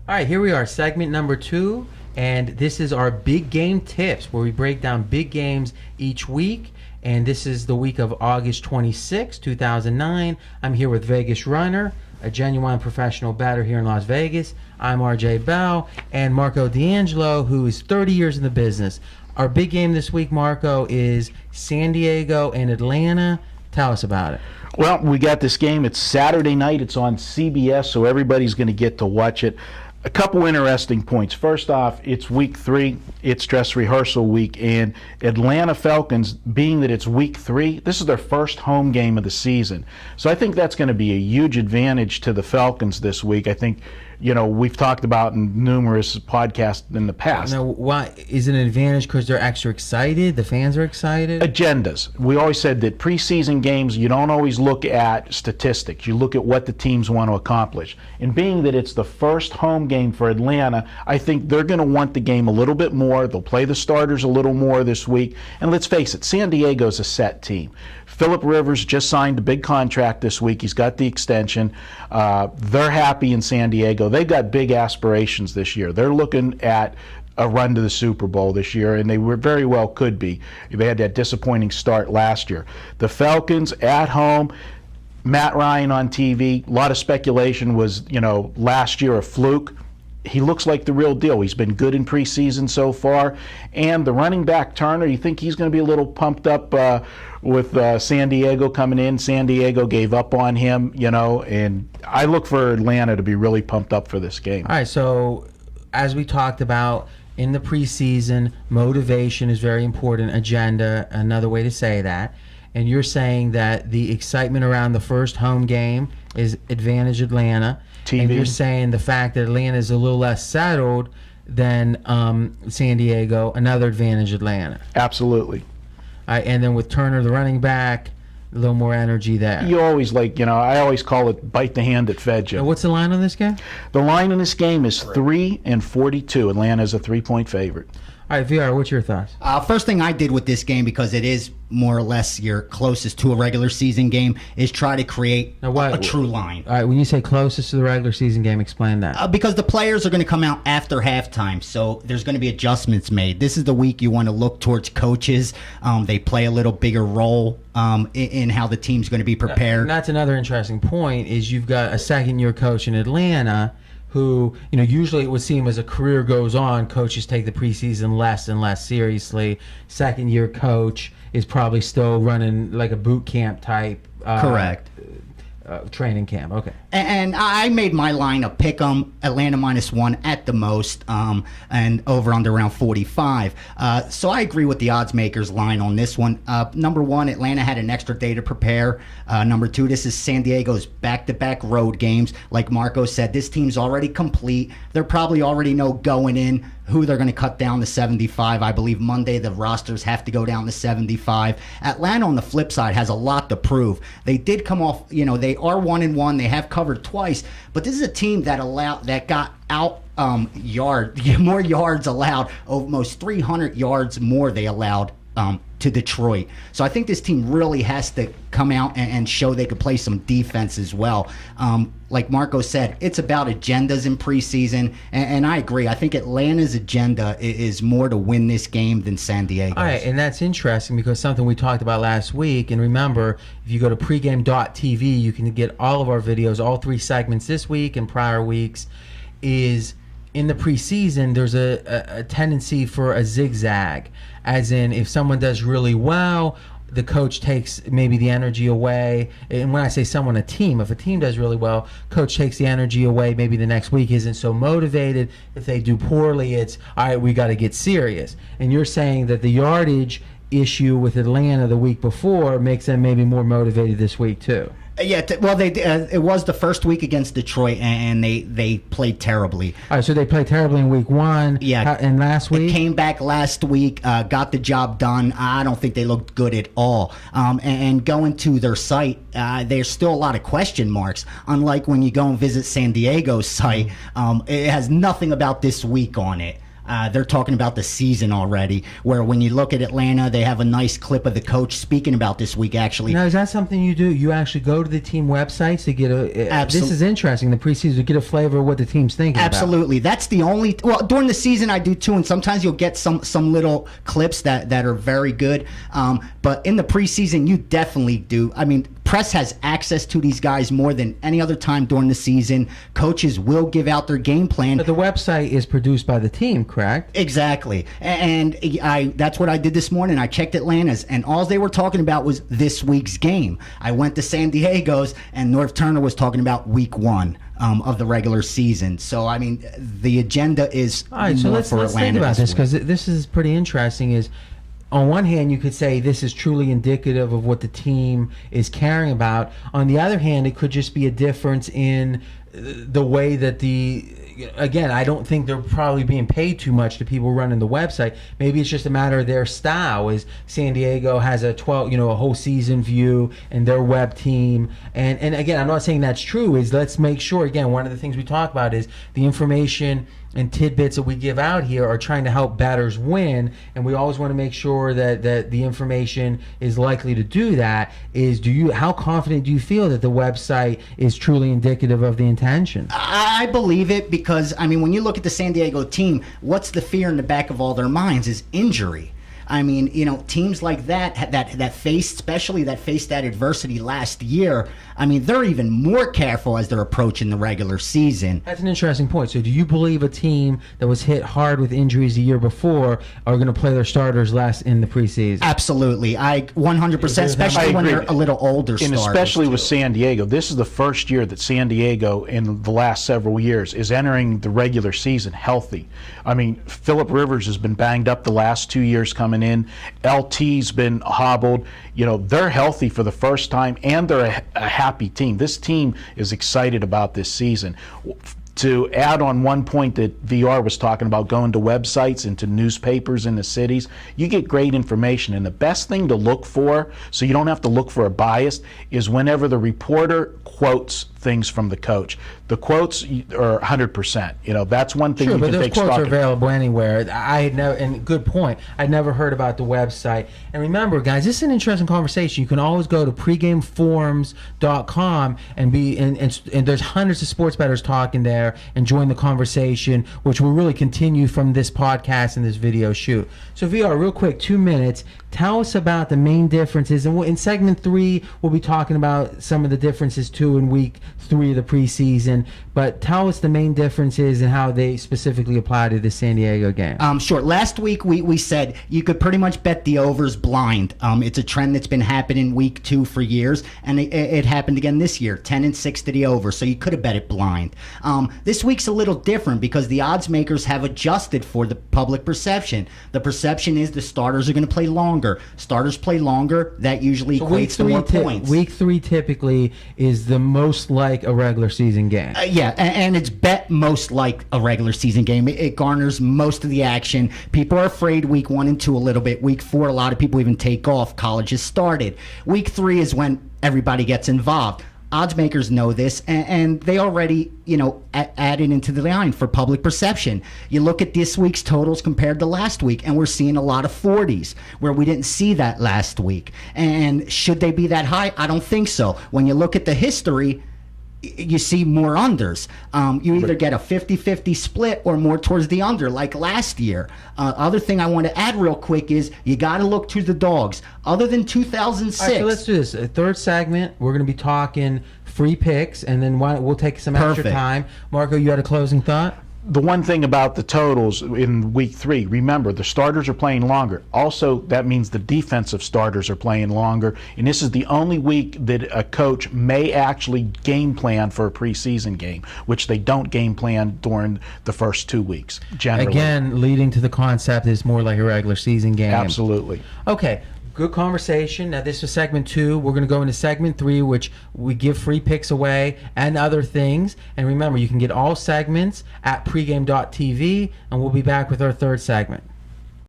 All right, here we are, segment number 2, and this is our big game tips where we break down big games each week. And this is the week of August 26, 2009. I'm here with Vegas Runner, a genuine professional bettor here in Las Vegas. I'm RJ Bell, and Marco D'Angelo, who is 30 years in the business. Our big game this week, Marco, is San Diego and Atlanta. Tell us about it. Well, we got this game. It's Saturday night. It's on CBS, so everybody's going to get to watch it. A couple interesting points. First off, it's week 3. It's dress rehearsal week, and Atlanta Falcons, being that it's week 3, this is their first home game of the season. So I think that's going to be a huge advantage to the Falcons this week. I think, we've talked about in numerous podcasts in the past. Now, why is it an advantage? Because they're extra excited? The fans are excited? Agendas. We always said that preseason games, you don't always look at statistics. You look at what the teams want to accomplish. And being that it's the first home game for Atlanta, I think they're going to want the game a little bit more. They'll play the starters a little more this week. And let's face it, San Diego's a set team. Phillip Rivers just signed a big contract this week. He's got the extension. They're happy in San Diego. They've got big aspirations this year. They're looking at a run to the Super Bowl this year, and they very well could be. They had that disappointing start last year. The Falcons at home, Matt Ryan on TV, a lot of speculation was, last year a fluke. He looks like the real deal. He's been good in preseason so far. And the running back, Turner, you think he's going to be a little pumped up with San Diego coming in? San Diego gave up on him, and I look for Atlanta to be really pumped up for this game. All right, so as we talked about in the preseason, motivation is very important, agenda, another way to say that. And you're saying that the excitement around the first home game is advantage Atlanta. TV. And you're saying the fact that Atlanta is a little less settled than San Diego, another advantage Atlanta. Absolutely. And then with Turner, the running back, a little more energy there. You always I always call it bite the hand that fed you. Now, what's the line on this game? The line in this game is 3-42. Atlanta is a 3-point favorite. All right, VR, what's your thoughts? First thing I did with this game, because it is more or less your closest to a regular season game, is try to create a true line. All right, when you say closest to the regular season game, explain that. Because the players are going to come out after halftime, so there's going to be adjustments made. This is the week you want to look towards coaches. They play a little bigger role in how the team's going to be prepared. And that's another interesting point, is you've got a second-year coach in Atlanta who, usually it would seem as a career goes on, coaches take the preseason less and less seriously. Second-year coach is probably still running like a boot camp type. Correct. Training camp. Okay. And I made my line a pick 'em, Atlanta -1 at the most, and over under around 45. So I agree with the odds makers line on this one. Number 1, Atlanta had an extra day to prepare. Number 2, this is San Diego's back-to-back road games. Like Marco said, this team's already complete. They're probably already know going in who they're going to cut down to 75. I believe Monday the rosters have to go down to 75. Atlanta, on the flip side, has a lot to prove. They did come off, they are 1-1. They have covered twice, but this is a team that got out more yards allowed, almost 300 yards more they allowed to Detroit. So I think this team really has to come out and show they could play some defense as well. Like Marco said, it's about agendas in preseason, and I agree. I think Atlanta's agenda is more to win this game than San Diego's. All right, and that's interesting because something we talked about last week, and remember, if you go to pregame.tv, you can get all of our videos, all 3 segments this week and prior weeks, is in the preseason, there's a tendency for a zigzag, as in if someone does really well, the coach takes maybe the energy away. And when I say someone, a team, if a team does really well, coach takes the energy away. Maybe the next week isn't so motivated. If they do poorly, it's, all right, we got to get serious. And you're saying that the yardage issue with Atlanta the week before makes them maybe more motivated this week too. Yeah, it was the first week against Detroit, and they played terribly. All right, so they played terribly in week 1. Yeah, and last week they came back last week, got the job done. I don't think they looked good at all. And going to their site, there's still a lot of question marks. Unlike when you go and visit San Diego's site, it has nothing about this week on it. they're talking about the season already. Where when you look at Atlanta, they have a nice clip of the coach speaking about this week. Actually, now is that something you do? You actually go to the team websites to get a. This is interesting. The preseason to get a flavor of what the team's thinking. Absolutely, that's the only. Well, during the season I do too, and sometimes you'll get some little clips that are very good. But in the preseason, you definitely do. I mean, press has access to these guys more than any other time during the season. Coaches will give out their game plan. But the website is produced by the team, correct? Exactly. And that's what I did this morning. I checked Atlanta's, and all they were talking about was this week's game. I went to San Diego's, and North Turner was talking about week 1 of the regular season. So, I mean, the agenda is all right, so let's think about this, because this is pretty interesting. Is on one hand, you could say this is truly indicative of what the team is caring about. On the other hand, it could just be a difference in the way that again, I don't think they're probably being paid too much to people running the website. Maybe it's just a matter of their style. Is San Diego has a whole season view and their web team. And again, I'm not saying that's true. Is let's make sure, again, one of the things we talk about is the information and tidbits that we give out here are trying to help batters win, and we always want to make sure that the information is likely to do that. How confident do you feel that the website is truly indicative of the intention? I believe it because, I mean, when you look at the San Diego team, what's the fear in the back of all their minds is injury. I mean, teams like that faced that adversity last year. I mean, they're even more careful as they're approaching the regular season. That's an interesting point. So do you believe a team that was hit hard with injuries the year before are going to play their starters less in the preseason? Absolutely. 100%, especially when they're a little older and starters. Especially with San Diego. This is the first year that San Diego in the last several years is entering the regular season healthy. I mean, Phillip Rivers has been banged up the last 2 years coming in. LT's been hobbled. They're healthy for the first time, and they're a happy team. This team is excited about this season. To add on one point that VR was talking about, going to websites and to newspapers in the cities, you get great information. And the best thing to look for, so you don't have to look for a bias, is whenever the reporter quotes things from the coach. The quotes are 100%. That's one thing you can take stock in. Sure, but those quotes are available anywhere. And good point. I'd never heard about the website. And remember, guys, this is an interesting conversation. You can always go to pregameforums.com and there's hundreds of sports bettors talking there and join the conversation, which will really continue from this podcast and this video shoot. So VR, real quick, 2 minutes. Tell us about the main differences. And in segment 3, we'll be talking about some of the differences too in week 3 of the preseason. But tell us the main differences and how they specifically apply to the San Diego game. Sure. Last week we said you could pretty much bet the overs blind. It's a trend that's been happening week 2 for years, and it happened again this year, 10-6 to the over. So you could have bet it blind. This week's a little different because the odds makers have adjusted for the public perception. The perception is the starters are going to play longer. Starters play longer. That usually equates to more points. Week 3 typically is the most like a regular season game. Yeah, and it's bet most like a regular season game. It garners most of the action. People are afraid week 1 and 2 a little bit. Week 4, a lot of people even take off. College has started. Week 3 is when everybody gets involved. Odds makers know this, and they already, added into the line for public perception. You look at this week's totals compared to last week, and we're seeing a lot of 40s, where we didn't see that last week. And should they be that high? I don't think so. When you look at the history, you see more unders. You either get a 50-50 split or more towards the under, like last year. Other thing I want to add real quick is you got to look to the dogs. Other than 2006. All right, so let's do this. Third segment, we're going to be talking free picks, and then we'll take some extra time. Marco, you had a closing thought? The one thing about the totals in week 3, remember, the starters are playing longer. Also, that means the defensive starters are playing longer. And this is the only week that a coach may actually game plan for a preseason game, which they don't game plan during the first 2 weeks, generally. Again, leading to the concept is more like a regular season game. Absolutely. Okay. Good conversation. Now, this is segment 2. We're going to go into segment 3, which we give free picks away and other things. And remember, you can get all segments at pregame.tv, and we'll be back with our third segment.